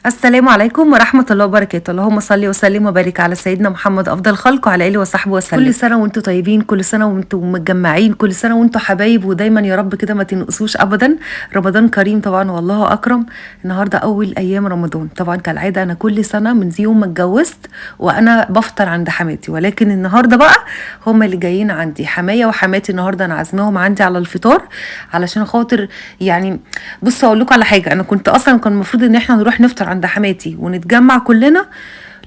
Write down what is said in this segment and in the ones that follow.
السلام عليكم ورحمة الله وبركاته. اللهم صل وسلم وبارك على سيدنا محمد أفضل الخلق وعلى آله وصحبه وسلم. كل سنة وانتم طيبين، كل سنة وانتم متجمعين، كل سنة وانتم حبايب، ودايما يا رب كده ما تنقصوش أبدا. رمضان كريم طبعا والله أكرم. النهاردة أول أيام رمضان. طبعا كالعادة أنا كل سنة من يوم ما اتجوزت وأنا بفطر عند حماتي، ولكن النهاردة بقى هم اللي جايين عندي، حماية وحماتي. النهاردة أنا عازماهم عندي على الفطار علشان خاطر يعني بصوا أقول لكم على حاجة. أنا كنت أصلا كان المفروض إن احنا نروح نفطر عند حماتي ونتجمع كلنا،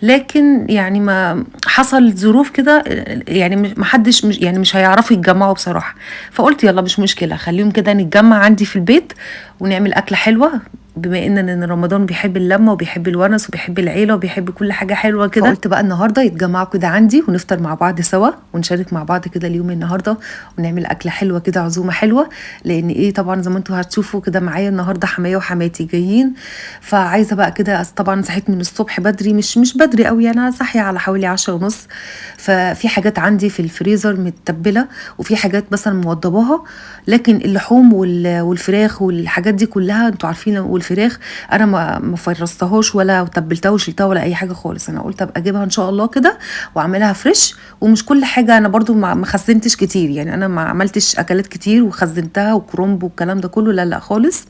لكن يعني ما حصل ظروف كده، يعني ما حدش مش هيعرفوا يتجمعوا بصراحة. فقلت يلا مش مشكلة، خليهم كده نتجمع عندي في البيت ونعمل أكلة حلوة، بما ان رمضان بيحب اللمه وبيحب الونس وبيحب العيله وبيحب كل حاجه حلوه كده. فقلت بقى النهارده يتجمعوا كده عندي ونفطر مع بعض سوا ونشارك مع بعض كده اليوم النهارده، ونعمل اكله حلوه كده، عزومه حلوه. لان ايه طبعا زي ما انتوا هتشوفوا كده معايا النهارده حمايه وحماتي جايين، فعايزه بقى كده. طبعا صحيت من الصبح بدري، مش بدري قوي، انا صاحيه على حوالي 10:30. ففي حاجات عندي في الفريزر متبله، وفي حاجات مثلا موضباها، لكن اللحوم والفراخ والحاجات دي كلها انتوا عارفين. والفراخ انا ما فرستهاش ولا تبلتها وشلتها ولا اي حاجه خالص. انا قلت ابقى اجيبها ان شاء الله كده واعملها فريش. ومش كل حاجه، انا برضو ما خزنتش كتير، يعني انا ما عملتش اكلات كتير وخزنتها وكرنب والكلام ده كله، لا خالص.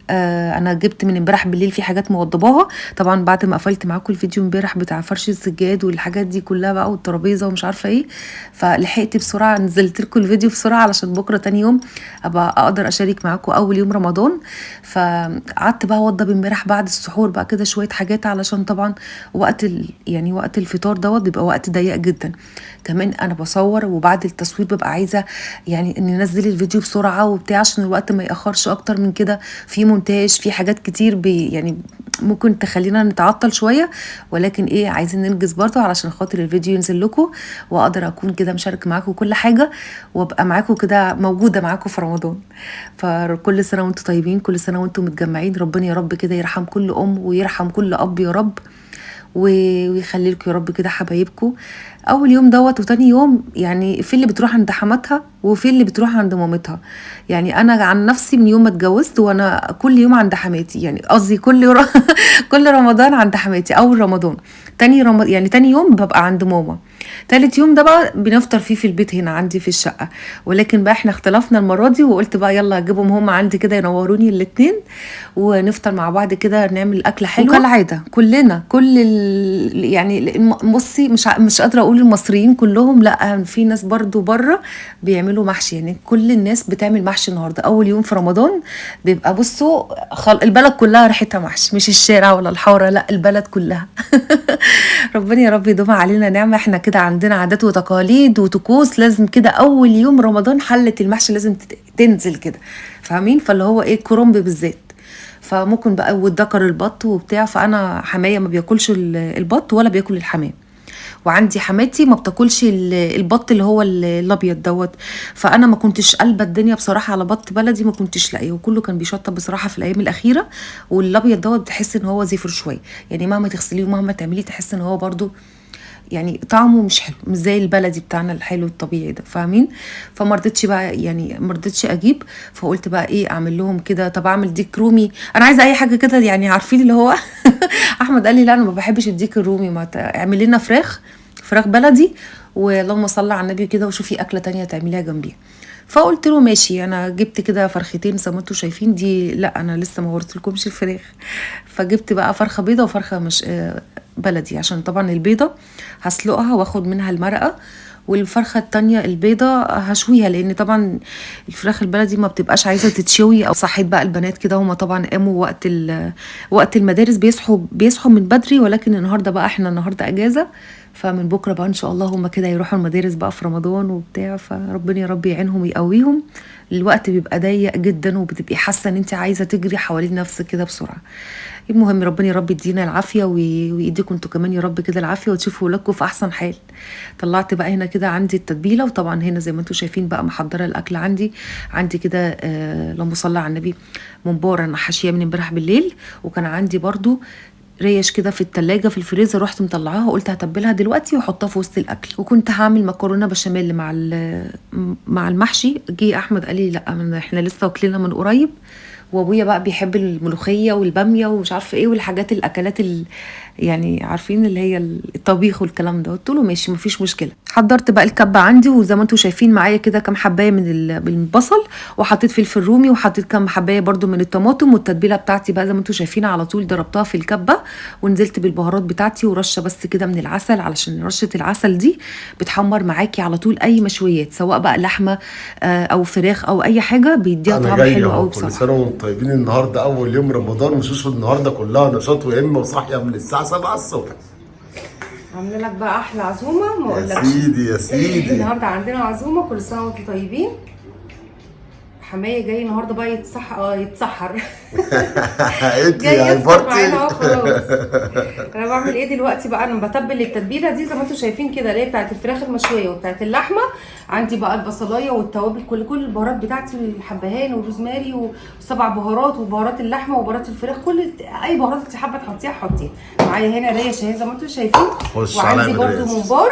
انا جبت من امبارح بالليل في حاجات موضباها، طبعا بعد ما قفلت معاكم الفيديو امبارح بتاع فرش السجاد والحاجات دي كلها بقى والترابيزه ومش عارفه ايه، فلحقت بسرعه نزلت لكم الفيديو بسرعه علشان بكره تاني يوم ابقى اقدر اشارك معاكم اول يوم رمضان. فقعدت بقى اوضب امبارح بعد السحور بقى كده شويه حاجات، علشان طبعا يعني وقت الفطار دوت بيبقى وقت ضيق جدا. كمان انا بصور، وبعد التصوير ببقى عايزه يعني ان ننزل الفيديو بسرعه وبتاع عشان الوقت ما ياخرش اكتر من كده. في مونتاج، في حاجات كتير يعني ممكن تخلينا نتعطل شويه، ولكن ايه عايزين ننجز برضه علشان خاطر الفيديو ينزل لكم، واقدر اكون كده مشارك معاكم كل حاجه، وابقى معاكم كده موجوده معاكم في رمضان. فكل سنه وانتم طيبين، كل سنه وانتم متجمعين. ربنا يا رب كده يرحم كل ام ويرحم كل اب يا رب، ويخلي لكم يا رب كده حبايبكم. اول يوم دوت وتاني يوم يعني في اللي بتروح عند حماتها وفي اللي بتروح عند مامتها. يعني انا عن نفسي من يوم ما اتجوزت وانا كل يوم عند حماتي، يعني قصدي كل رمضان عند حماتي. اول رمضان، يعني تاني يوم ببقى عند ماما، تالت يوم ده بقى بنفطر فيه في البيت هنا عندي في الشقة. ولكن بقى احنا اختلفنا المرة دي، وقلت بقى يلا اجيبهم هم عندي كده ينوروني الاتنين، ونفطر مع بعض كده نعمل أكلة حلوة. وكالعادة كلنا يعني بصي مش قادرة اقول المصريين كلهم، لا في ناس برضو بره بيعملوا محشي. يعني كل الناس بتعمل محشي النهارده اول يوم في رمضان. بيبقى بصوا البلد كلها ريحتها محشي، مش الشارع ولا الحاره، لا البلد كلها. ربنا يا رب يدوم علينا نعمه. احنا كده عندنا عادات وتقاليد وطقوس، لازم كده اول يوم رمضان حله المحشي لازم تنزل كده، فاهمين؟ فاللي هو ايه كرنب بالذات. فممكن بقى والذكر البط وبتاع. فانا حمايه ما بياكلش البط ولا بياكل الحمام، وعندي حماتي ما بتاكلش البط اللي هو الابيض دوت. فانا ما كنتش قلبه الدنيا بصراحه على بط بلدي، ما كنتش لاقيه، وكله كان بيشطب بصراحه في الايام الاخيره. والابيض دوت بتحس ان هو زفر شويه، يعني مهما تغسليه ومهما تعمليه تحس ان هو برضو يعني طعمه مش حلو، مش زي البلدي بتاعنا الحلو الطبيعي ده، فاهمين؟ فما رضيتش بقى، يعني ما رضيتش اجيب. فقلت بقى ايه اعمل لهم كده؟ طب اعمل ديك رومي، انا عايزه اي حاجه كده، يعني عارفين اللي هو. احمد قال لي لا انا ما بحبش الديك الرومي، ما اعمل لنا فراخ بلدي، واللهم صل على النبي كده، وشوفي اكله تانية تعمليها جنبيها. فقلت له ماشي. انا جبت كده فرختين زي ما انتم شايفين دي، لا انا لسه ما وريتلكمش الفراخ. فجبت بقى فرخه بيضه وفرخه مش بلدي، عشان طبعا البيضه هسلقها واخد منها المرقه، والفرخه التانية البيضه هشويها، لان طبعا الفراخ البلدي ما بتبقاش عايزه تتشوي. او صحيت بقى البنات كده، هما طبعا قاموا وقت المدارس بيصحوا من بدري، ولكن النهارده بقى احنا النهارده اجازه، فمن بكره بقى ان شاء الله هما كده يروحوا المدارس بقى في رمضان وبتاع. فربنا يا رب يعينهم ويقويهم. الوقت بيبقى ضيق جدا، وبتبقي حاسه ان انت عايزه تجري حوالين نفسك كده بسرعه. المهم ربنا يا رب يدينا العافيه ويديكم انتوا كمان يا رب كده العافيه، وتشوفوا ولادكم في احسن حال. طلعت بقى هنا كده عندي التتبيله، وطبعا هنا زي ما انتوا شايفين بقى محضره الاكل عندي كده. اللهم صل على النبي. ممبار انا حاشيه من امبارح بالليل، وكان عندي برضو ريش كده في التلاجة في الفريزر، رحت مطلعاها وقلت هتبلها دلوقتي واحطها في وسط الاكل. وكنت هعمل مكرونه بشاميل مع المحشي. جه احمد قال لي لا احنا لسه واكلينها من قريب وابويا بقى بيحب الملوخيه والباميه ومش عارفه ايه والحاجات الاكلات يعني عارفين اللي هي الطبيخ والكلام ده. قلت له ماشي مفيش مشكله. حضرت بقى الكبه عندي، وزي ما انتم شايفين معايا كده كام حبايه من البصل، وحطيت فلفل رومي، وحطيت كام حبايه برده من الطماطم، والتتبيله بتاعتي بقى زي ما انتم شايفين على طول ضربتها في الكبه، ونزلت بالبهارات بتاعتي ورشه بس كده من العسل، علشان رشه العسل دي بتحمر معاكي على طول اي مشويات سواء بقى لحمه او فراخ او اي حاجه، بيديها طعم حلو قوي بصراحه. كل سنه وانتم طيبين. النهارده اول يوم رمضان، وشوشو النهارده كلها نشاط وهمه وصاحيه من الساعه 7 الصبح. عامله لك بقى احلى عزومه ما اقولكش. يا سيدي يا سيدي. النهارده عندنا عزومه، كل سنه وانتم طيبين. حمايه جاي النهارده بقى يتسحر انت جاي يا يفطر معانا بارتي. اهو خلاص. انا بعمل ايه دلوقتي بقى؟ انا بتبل التتبيله دي زي ما انتم شايفين كده، اللي هي بتاعت الفراخ المشويه وبتاعت اللحمه. عندي بقى البصلايه والتوابل، كل البهارات بتاعتي، الحبهان والروزماري وسبع بهارات، وبهارات اللحمه وبهارات الفراخ، اي بهارات انت حابه تحطيها حطيها. معايا هنا ريش اهي زي ما انتم شايفين، وعندي برده ممبار.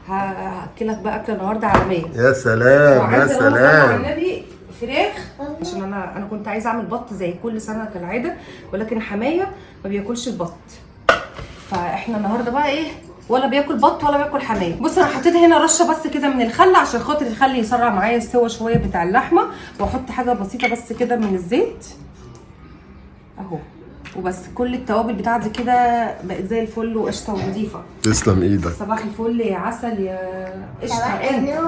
هاكلك بقى اكله النهارده عالميه. يا سلام يا سلام. النبي فراخ، عشان انا كنت عايزه اعمل بط زي كل سنه كالعاده، ولكن حمايه ما بياكلش البط، فاحنا النهارده بقى ايه، ولا بياكل بط ولا بياكل حمايه. بص انا حطيت هنا رشه بس كده من الخل عشان خاطر الخل يسرع معايا السوا شويه بتاع اللحمه، واحط حاجه بسيطه بس كده من الزيت اهو وبس. كل التوابل بتاعتي كده بقت زي الفل وقشطه ونضيفه. تسلم ايدك. صباح الفل يا عسل يا قشطه. انت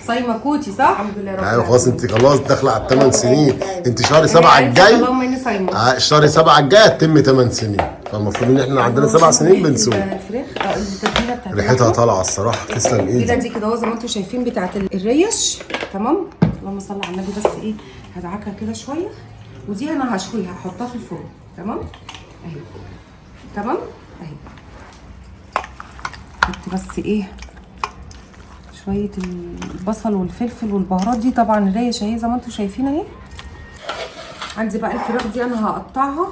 صايمه كوتي صح؟ الحمد لله رب ايوه خلاص، انت خلاص داخله على 8 سنين. انت شهر 7 الجاي، اللهم اني صايمه. شهر 7 الجاي هتتم 8 سنين، فالمفروض ان احنا عندنا 7 سنين بنسوق. الفراخ التتبيله بتاعت ريحتها طالعه الصراحه. تسلم ايدك. التتبيله دي كده اهو زي ما انتم شايفين بتاعت الريش. تمام، اللهم صل على النبي. بس ايه، هدعكها كده شويه، ودي انا هشويها هحطها في الفرن. تمام اهي، تمام اهي. حط بس ايه شويه البصل والفلفل والبهارات دي، طبعا الريش اهي زي ما انتم شايفين اهي. عندي بقى الفراخ دي انا هقطعها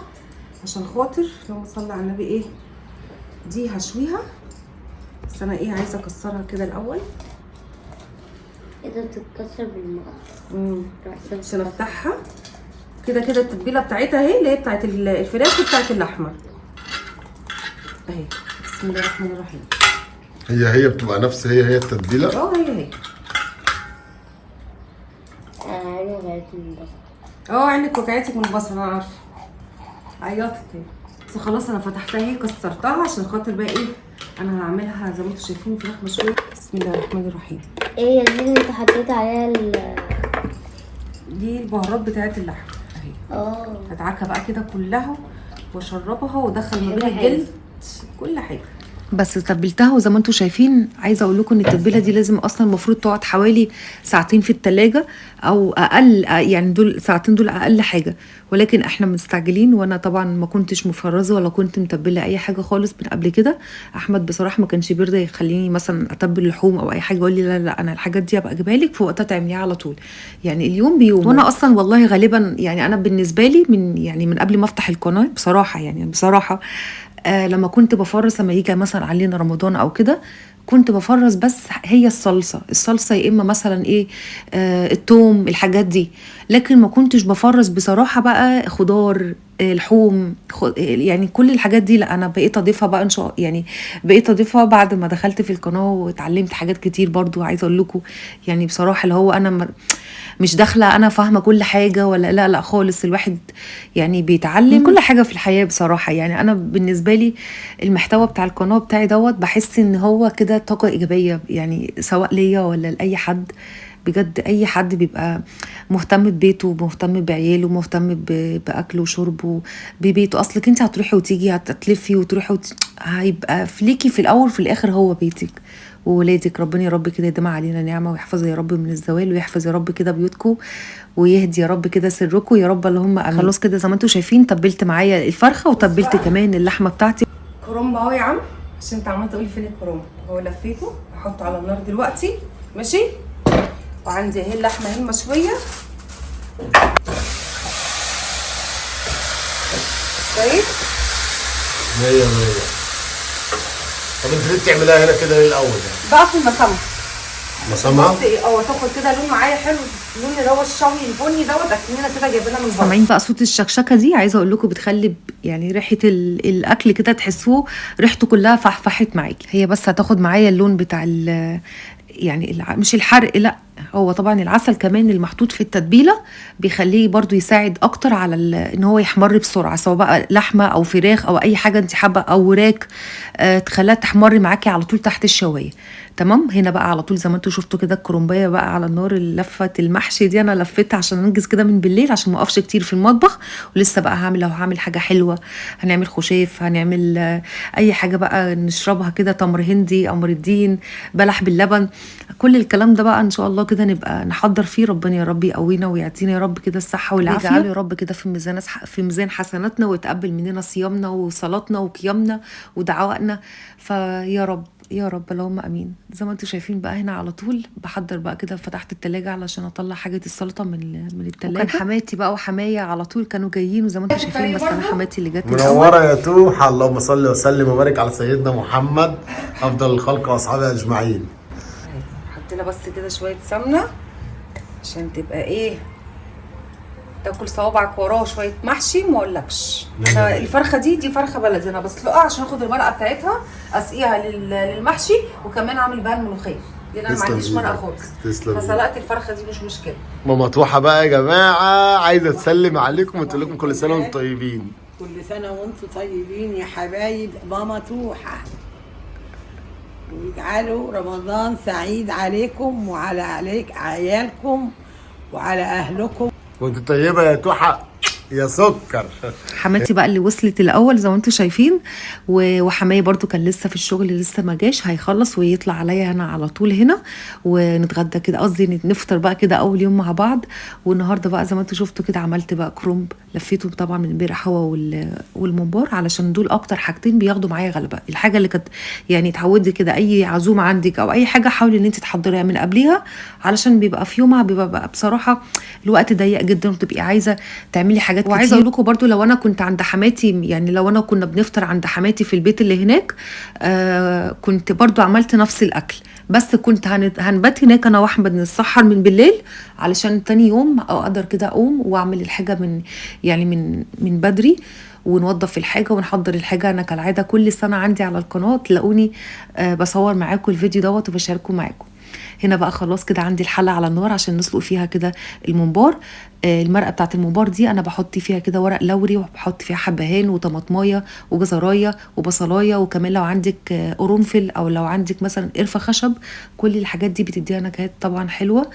عشان خاطر اللهم صل على النبي ايه، دي هشويها. بس انا ايه عايزه اكسرها كده الاول. ايه ده بتتكسر بالمقص عشان افتحها كده. التتبيله بتاعتها اهي اللي هي بتاعت الفراخ وبتاعت اللحمه اهي. بسم الله الرحمن الرحيم. هي بتبقى نفس هي التتبيله. هي عيني وجعتني من البصل. عينك وجعتك من البصل انا عارفه، عيطت اهي. بس خلاص انا فتحتها اهي كسرتها عشان خاطر بقى ايه، انا هعملها زي ما انتم شايفين فراخ مشويه. بسم الله الرحمن الرحيم. ايه دي اللي انت حطيت عليها دي البهارات بتاعت اللحمه اهي. هدعكها بقى كده كلها واشربها وادخل ما بين الجلد كل حاجه. بس تبلتها وزي ما انتم شايفين. عايزه اقول لكم ان التتبيله دي لازم اصلا المفروض تقعد حوالي ساعتين في التلاجة او اقل، يعني دول ساعتين دول اقل حاجه، ولكن احنا مستعجلين. وانا طبعا ما كنتش مفرزه ولا كنت متبله اي حاجه خالص من قبل كده. احمد بصراحه ما كانش بيرضى يخليني مثلا اتبل لحوم او اي حاجه، يقول لي لا لا انا الحاجات دي ابقى اجيبها لك في وقتها تعمليها على طول، يعني اليوم بيوم. وانا اصلا والله غالبا يعني انا بالنسبه لي من قبل ما افتح القناه بصراحه، يعني بصراحه لما كنت بفرز، لما يجي مثلا علينا رمضان او كده كنت بفرز بس هي الصلصه يا اما مثلا ايه التوم الحاجات دي، لكن ما كنتش بفرز بصراحه بقى خضار لحوم يعني كل الحاجات دي. لا انا بقيت اضيفها بقى ان شاء يعني بقيت اضيفها بعد ما دخلت في القناه واتعلمت حاجات كتير برضو. عايزه اقول لكم يعني بصراحه اللي هو انا مش داخله انا فاهمه كل حاجه ولا لا خالص. الواحد يعني بيتعلم كل حاجه في الحياه بصراحه. يعني انا بالنسبه لي المحتوى بتاع القناه بتاعي بحس ان هو كده طاقه ايجابيه، يعني سواء ليا ولا لاي حد. بجد اي حد بيبقى مهتم ببيته ومهتم بعياله ومهتم باكله وشربه ببيته. اصلك انت هتروحي وتيجي هتلفي وتروحي هيبقى فليكي في الاول في الاخر هو بيتك وولادك. ربنا يا رب كده يديم علينا نعمه ويحفظ يا رب من الزوال، ويحفظ يا رب كده بيوتكم، ويهدي يا رب كده سركم يا رب اللهم امين. خلاص كده زي ما انتم شايفين تبلت معايا الفرخه وتبلت كمان اللحمه بتاعتي. كرنب اهو يا عم، عشان انت عمال تقولي فين الكرنب. هو لفيته هحطه على النار دلوقتي ماشي. وعندي اهي اللحمه اهي مشويه كويس 100 100. طب انت ليه بتعملها هنا كده ليه الاول يعني؟ بقى في المسامه مسامعه بس ايه تاخد كده لون معايا حلو اللون اللي هو الشوي البني دوت اكننا كده جايبينها من بره. سامعين بقى صوت الشكشكه دي؟ عايزه اقول لكم بتخلي يعني ريحه الاكل كده تحسوه ريحته كلها فحفحت معاكي. هي بس هتاخد معايا اللون بتاع يعني مش الحرق، لا هو طبعا العسل كمان المحطوط في التتبيله بيخليه برضو يساعد اكتر على ان هو يحمر بسرعه، سواء بقى لحمه او فراخ او اي حاجه انت حابه او وراك، تخليها تحمر معاكي على طول تحت الشوايه. تمام. هنا بقى على طول زي ما انتوا شفتوا كده الكرنبايه بقى على النار، لفه المحشي دي انا لفتها عشان انجز كده من بالليل عشان ما اقفش كتير في المطبخ. ولسه بقى لو هعمل حاجه حلوه، هنعمل خشاف، هنعمل اي حاجه بقى نشربها كده، تمر هندي، قمر الدين، بلح باللبن، كل الكلام ده بقى ان شاء الله كده نبقى نحضر فيه. ربنا يا رب يقوينا ويعطينا يا رب كده الصحه والعافيه، يا رب كده في ميزان حسناتنا، ويتقبل مننا صيامنا وصلاتنا وقيامنا ودعواتنا. فيا رب يا رب اللهم امين. زي ما انتم شايفين بقى هنا على طول بحضر بقى كده، فتحت التلاجة علشان اطلع حاجه السلطه من التلاجة. وكان حماتي بقى وحمايا على طول كانوا جايين، وزي ما انتم شايفين بس انا حماتي اللي جت منوره يا توحه. اللهم صل وسلم وبارك على سيدنا محمد افضل الخلق واصحابه اجمعين. حطينا بس كده شويه سمنه عشان تبقى ايه، تاكل صوابعك وراه شويه محشي ما اقولكش. الفرخه دي فرخه بلدي انا بسلقها عشان اخد المرقه بتاعتها اسقيها للمحشي، وكمان اعمل بها الملوخيه لان انا ما عنديش مرقه خالص. فسلقت الفرخه دي مش مشكله. ماما توحه بقى يا جماعه عايزه تسلم عليكم وتقول لكم كل سنه وانتم طيبين. كل سنه وانتم طيبين يا حبايب ماما توحه، ويجعلوا رمضان سعيد عليكم وعلى عيالكم وعلى اهلكم. وانت طيبه يا توحه يا سكر. حماتي بقى اللي وصلت الاول زي ما انتم شايفين، وحماية برضو كان لسه في الشغل لسه ما جاش، هيخلص ويطلع عليا هنا على طول هنا ونتغدى كده، قصدي نفطر بقى كده اول يوم مع بعض. والنهارده بقى زي ما انتم شفتوا كده عملت بقى كرومب، لفيته طبعا من امبارح هو والممبار، علشان دول اكتر حاجتين بياخدوا معايا غلبه. الحاجه اللي كانت يعني اتعودي كده اي عزومه عندك او اي حاجه حاولي ان انت تحضريها من قبليها، علشان بيبقى في يومها بيبقى بصراحه الوقت ضيق جدا وتبقي عايزه تعملي حاجات كتير. وعايزه اقول لكم برضو لو انا كنت عند حماتي، يعني لو انا كنا بنفطر عند حماتي في البيت اللي هناك، كنت برضو عملت نفس الاكل، بس كنت هنبات هناك انا واحمد نتسحر من بالليل علشان تاني يوم اقدر كده اقوم واعمل الحاجه من بدري، ونوضف الحاجه ونحضر الحاجه. انا كالعاده كل سنه عندي على القناه تلاقوني بصور معاكم الفيديو دوت وبشاركه معاكم. هنا بقى خلاص كده عندي الحله على النار عشان نسلق فيها كده الممبار. المرقه بتاعت الممبار دي انا بحط فيها كده ورق لوري، وبحط فيها حبهان وطماطمايه وجزرايه وبصلايه، وكمان لو عندك قرنفل او لو عندك مثلا قرفه خشب، كل الحاجات دي بتديها نكهات طبعا حلوه،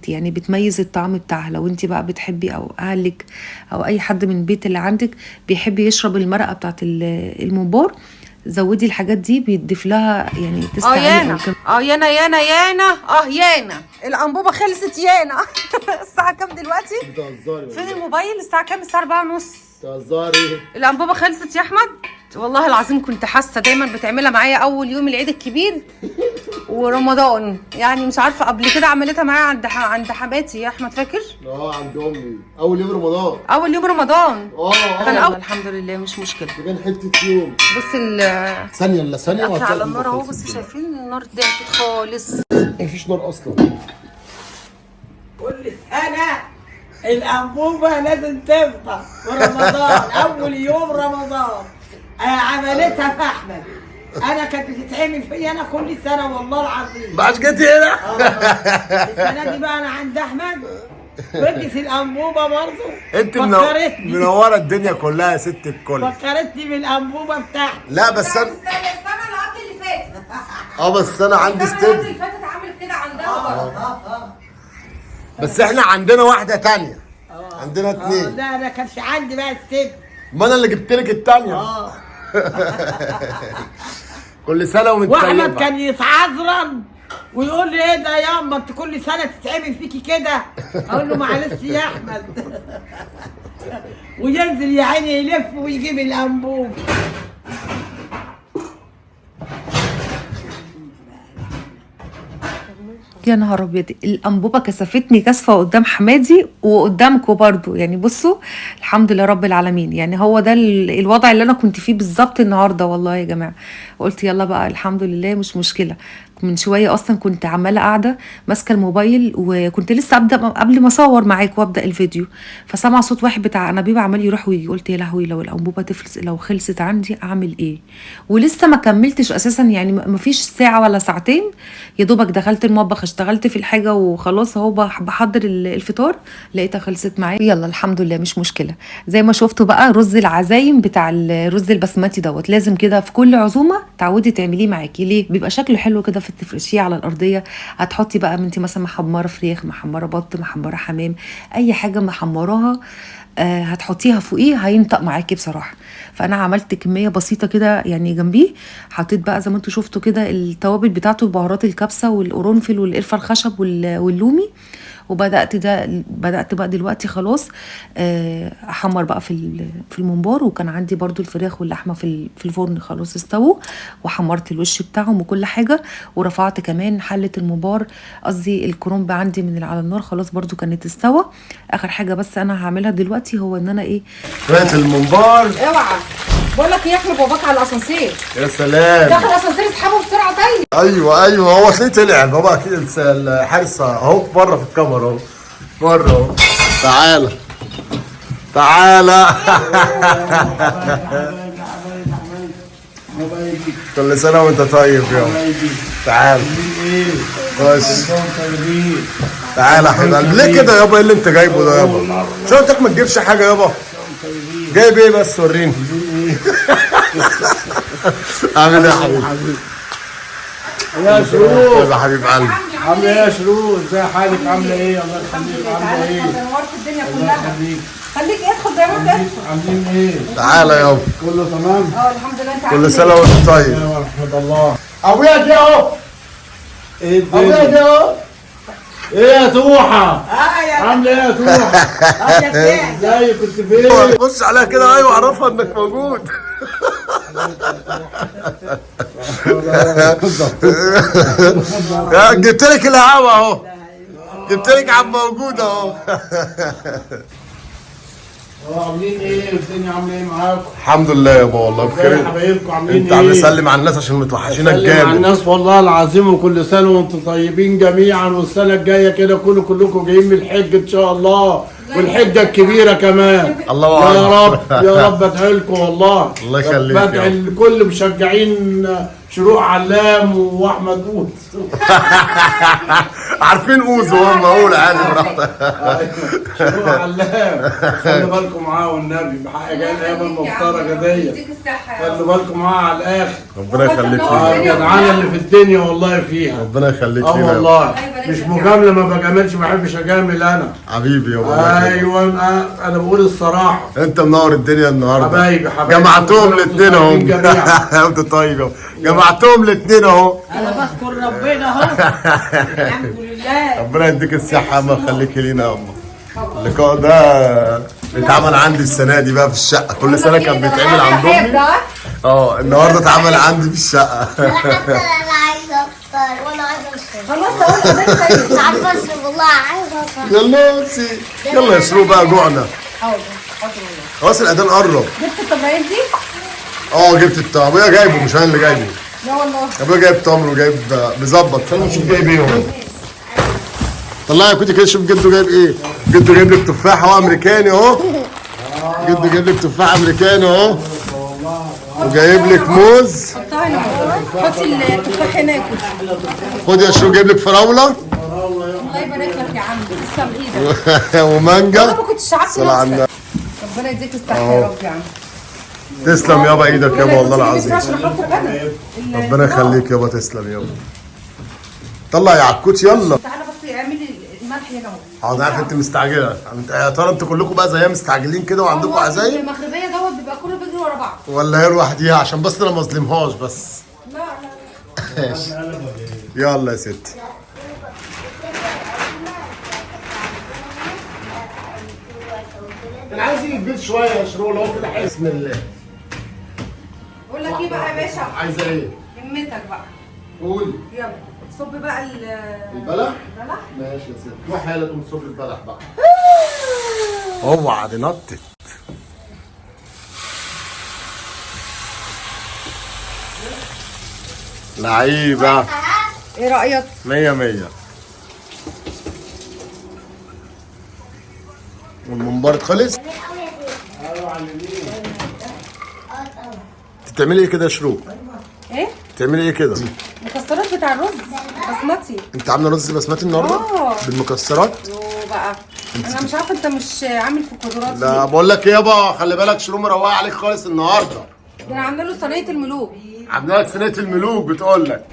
يعني بتميز الطعم بتاعها. لو انت بقى بتحبي او اهلك او اي حد من البيت اللي عندك بيحب يشرب المرقه بتاعت الممبار، زودي الحاجات دي بيضيف لها يعني يانا يانا الانبوبه خلصت يانا. الساعه كام دلوقتي؟ بتهزري فين الموبايل؟ الساعه كام؟ الساعه 4:30. بتهزري؟ الانبوبه خلصت يا احمد. والله العظيم كنت حاسه دايما بتعملها معايا اول يوم العيد الكبير ورمضان، يعني مش عارفه قبل كده عملتها معايا عند حماتي يا احمد، فاكر؟ عند امي اول يوم رمضان. اول يوم رمضان كان اول. الحمد لله مش مشكله. كمان حته يوم. بص ثانيه الا ثانيه على النار اهو، بس شايفين النار ضعفت خالص، مفيش نار اصلا. كل سنه الانبوبه لازم تفطر ورمضان. اول يوم رمضان عملتها في احمد، انا كانت بتتعمل فيا انا كل سنه والله العظيم. بعد جيت هنا السنه دي بقى انا عند احمد وجت الانبوبه برضه. انت فكرتني منوره الدنيا كلها يا ست الكل. فكرتني بالانبوبه بتاعتي. لا بس انا السنه اللي قبل اللي فاتت بس انا عندي السنه اللي ستيب. فاتت عملت كده عندها بس احنا عندنا واحده تانية. عندنا اتنين. لا انا كانش عندي بقى ستيب. ما انا اللي جبت لك التانية. كل سنه وانت طيبه. واحمد كان يتعذرن ويقول لي ايه ده يا اما انت كل سنه تتعمل فيكي كده، اقول له معلش يا احمد. وينزل يا عيني يلف ويجيب الانبوب. يا نهار ابيض، الانبوبه كسفتني كسفه قدام حمادي وقدامكم برضو، يعني بصوا الحمد لله رب العالمين. يعني هو ده الوضع اللي انا كنت فيه بالظبط النهارده والله يا جماعه. قلت يلا بقى الحمد لله مش مشكله، من شويه اصلا كنت عماله قاعده ماسكه الموبايل، وكنت لسه ابدا قبل ما اصور معاك وابدا الفيديو، فسمع صوت واحد بتاع انابيب عمال يروح ويجي. قلت يا لهوي لو الانبوبه تفلس، لو خلصت عندي اعمل ايه؟ ولسه ما كملتش اساسا، يعني ما فيش ساعه ولا ساعتين، يا دوبك دخلت المطبخ اشتغلت في الحاجه وخلاص اهو بحضر الفطار، لقيتها خلصت معايا. يلا الحمد لله مش مشكله. زي ما شفتوا بقى رز العزايم بتاع الرز البسمتي دوت، لازم كده في كل عزومه تعودي تعمليه معاكي. ليه؟ بيبقى شكله حلو كده في تفرشيه على الارضيه. هتحطي بقى انت مثلا محمره فراخ، محمره بط، محمره حمام، اي حاجه محمراها هتحطيها فوقيه هينطق معاكي بصراحه. فانا عملت كميه بسيطه كده يعني جنبيه، حطيت بقى زي ما انتم شفتوا كده التوابل بتاعته، بهارات الكبسه والقرنفل والقرفه الخشب واللومي. وبدات بقى دلوقتي خلاص احمر بقى في الممبار. وكان عندي برضو الفراخ واللحمه في الفرن خلاص استووا، وحمرت الوش بتاعهم وكل حاجه. ورفعت كمان حله الممبار، قصدي الكرنب عندي من اللي على النار خلاص برضو كانت استوى. اخر حاجه بس انا هعملها دلوقتي هو ان انا ايه، فات الممبار. اوعى بقول لك ايه، احنا باباك على الاسانسير. يا سلام. دخل الاسانسير اسحبه بسرعه. طيب ايوه هو تلاقيه طلع بابا اكيد. الحارس اهو بره في الكاميرا اهو، بره اهو. تعالى كل سنه وانت طيب يابا. تعالى خش. تعالى يا حبيبي. ليه كده يابا؟ ايه اللي انت جايبه ده يابا؟ شفتك ما تجيبش حاجه يابا. جايب ايه بس وريني. عامل ايه يا حبيبي؟ يا شروق يا حبيب قلبي. عامله ايه يا شروق؟ ازي حالك؟ عامله ايه؟ الله يخليك. عامله ايه؟ نورت الدنيا الله كلها. يخليك. خليك ادخل زي ما انت ادخل. عاملين ايه؟ تعالى يابا. كله تمام؟ الحمد لله. انت عامل كل سنه وانت طيب. يا ورحمه الله. ابويا جه اهو. ايه ابويا الدنيا؟ جه اهو. ايه يا توحه؟ يا عامله ايه يا توحه؟ يا فين؟ ازيك؟ كنت فين؟ بص عليها كده. ايوه اعرفها انك موجود. جبت لك الهوا اهو. جبت لك عم موجود اهو. عاملين ايه؟ الدنيا عامله ايه معاكم؟ الحمد لله يابا والله ازي بخير. حبايبكم عاملين ايه؟ انت عم سلم على الناس عشان متوحشينك سلم على جامد. الناس والله العظيم، وكل سنه وانتم طيبين جميعا، والسنه الجايه كده كلكم جايين من الحج ان شاء الله، والحجه الكبيره كمان. الله يا أكبر. رب يا رب ادعي لكم والله. الله يخليك يا بدعي رب. لكل مشجعين شروق علام واحمد اوز. عارفين اوزو هم. قول عادي براحتك. شروق علام خلي بالكم معاه والنبي، بحق جاي الايام المفترجه دي. يديك الصحه يا خلي بالكم معاه على الاخر. ربنا يخليك الجدعانه اللي في الدنيا والله فيها. ربنا يخليك اه لينا يابا. والله مش مجامله، ما بجاملش، ما بحبش اجامل انا. حبيبي يابا. الله يخليك. ايوه انا بقول الصراحه. انت منور الدنيا النهارده. حبايبي جمعتهم الاثنين اهو. جميعا. انت طيب اهو. جمعتهم الاثنين اهو. انا بشكر ربنا اهو. الحمد لله. ربنا يديك الصحة. ما يخليكي لينا يا أما. اللقاء ده اتعمل عندي السنة دي بقى في الشقة. كل سنة كان بيتعمل عند أمي. النهارده اتعمل عندي في الشقة. حتى انا عايزه افطر وانا عايزه اشرب. خلاص اقول لك مش عارفه اشرب والله، عايزه افطر. يلا سي. يلا يا شروق بقى جوعنا. حاضر خلاص الأذان قرب. جبت الطبيعيات دي؟ جبت التمر. أبويا جايبه مش أنا اللي جايبه. لا والله. أبويا جايب تمر وجايب مظبط. خلينا نشوف جايب إيه هو. طلعي يا كوتي كده شوف جده جايب إيه. جده جايب لك تفاح أهو أمريكاني أهو. جده جايب لك تفاح أمريكاني أهو. وجايب لك موز. حطها هنا. حطي التفاح هناك. خد يا شروق جايب لك فراولة. الله يبارك لك يا عم، تسلم ايدك. ومانجا. انا ما كنتش عارفه صلاة على النبي. نفسك. ربنا يديك الصحه يا رب يا عم. تسلم يابا ايدك يابا والله العظيم. عشان احطه انا. ربنا يخليك يابا. تسلم يابا. طلع يا عكوت يلا. تعالى بس اعملي الملح هنا اهو. حاضر. عارف انت مستعجله. يا ترى انتوا كلكم بقى زيها مستعجلين كده وعندكم عزايم المغربيه دوت بيبقى كله بيجري ورا بعض. ولا هي لوحديها؟ عشان بس انا ما اظلمهاش بس. لا لا ماشي. يلا يا ستي. انا عايز يجيب شويه يا شروق لو كده. بسم الله. بقول لك ايه بقى يا باشا؟ عايزه ايه؟ همتك بقى. قول. يلا صب بقى البلح؟ البلح. ماشي يا ستي. روح يلا تقوم صب البلح بقى. اوعى دي نطت. لعيبه. ايه رايك؟ 100 100. والممبار خلص. بتعملي ايه كده يا شروق؟ ايه؟ بتعملي ايه كده؟ المكسرات بتاع الرز بسمتي. انت عامله رز بسمتي النهارده؟ بالمكسرات؟ يو بقى انا مش عارفه انت مش عامل في القدرات لا بقول لك ايه يابا، خلي بالك شروق مروقه عليك خالص النهارده. ده انا عامله له صينيه الملوك. عامله لك صينيه الملوك بتقول لك.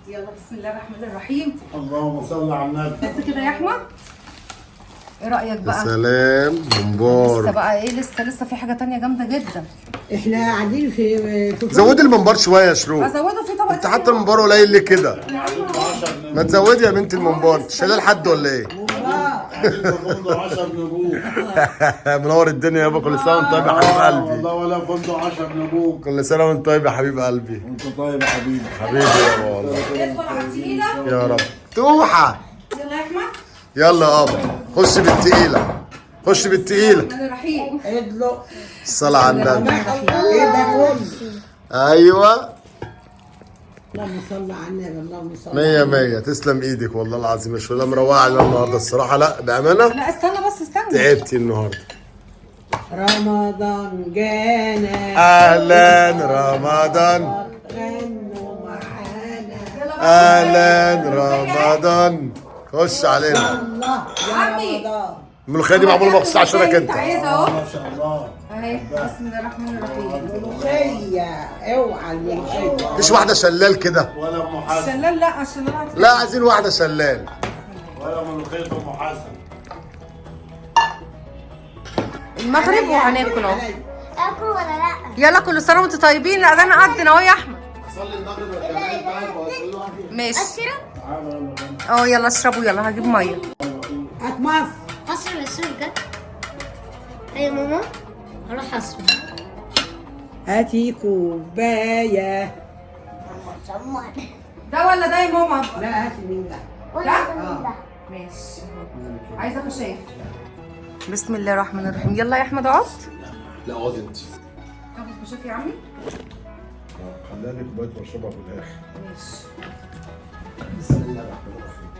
يلا بسم الله الرحمن الرحيم. اللهم صل على النبي. بس كده يا احمد. ايه رايك بقى؟ سلام لسه ممبار. بقى ايه، لسه في حاجه تانية جامده جدا. احنا قاعدين في زودي الممبار شويه يا شروق. ازوده في طبق انت حتى الممبار قليل ليه كده؟ ما تزودي يا بنت الممبار، انت شايله لحد ولا ايه؟ فندق 10 نجوم. منور الدنيا يابا، كل سنه وانت طيب يا حبيب قلبي. والله ولا فندق 10 نجوم. كل سنه وانت طيب يا حبيب قلبي. انت طيب يا حبيبي. حبيبي يابا والله. ادخل على التقيله. يا رب. توحه. يلا يا احمد. يلا يابا خش بالتقيله، خش بالتقيله. الرحمن الرحيم. ادلق. الصلاه على النبي. ايه ده كله؟ ايوه اللهم صل على النبي، اللهم صل. 100 100. تسلم ايدك والله العظيم يا شويه، مروقه علينا النهارده الصراحه. لا بامانه لا استنى بس استنى. تعبتي النهارده. رمضان جانا اهلا رمضان، غنوا معانا. اهلا رمضان. خش علينا. الله يا عمي. رمضان. الملوخيه دي معموله مخصوص عشانك انت انت. عايزه اهو ما شاء الله. اهي. بسم الله الرحمن الرحيم. ملوخية، اوعى الملوخية. مفيش واحده شلال كده؟ ولا ام حسن. شلال لا الشلال لا عايزين واحده شلال. ولا ملوخيه ام حسن. المغرب وهناكل اهو. اكل ولا لا؟ يلا كل سنه وانتم طيبين. الاذان اذن اهو يا احمد. صلي المغرب ماشي اشرب. اه يلا اشربوا. يلا هجيب ميه. هات مصر. اشرب اشرب بجد. ايوه ماما هروح اشرب. هاتي كوباية. سمعني. ده ولا ده يا ماما؟ لا هاتي من ده. ولا ده. ماشي. عايزه خشاف. بسم الله الرحمن الرحيم. يلا يا احمد اقعد. لا اقعدي انت. تاخد خشاف يا عمي. خليها لي كوبايه واشربها في الاخر. ماشي. بسم الله الرحمن الرحيم.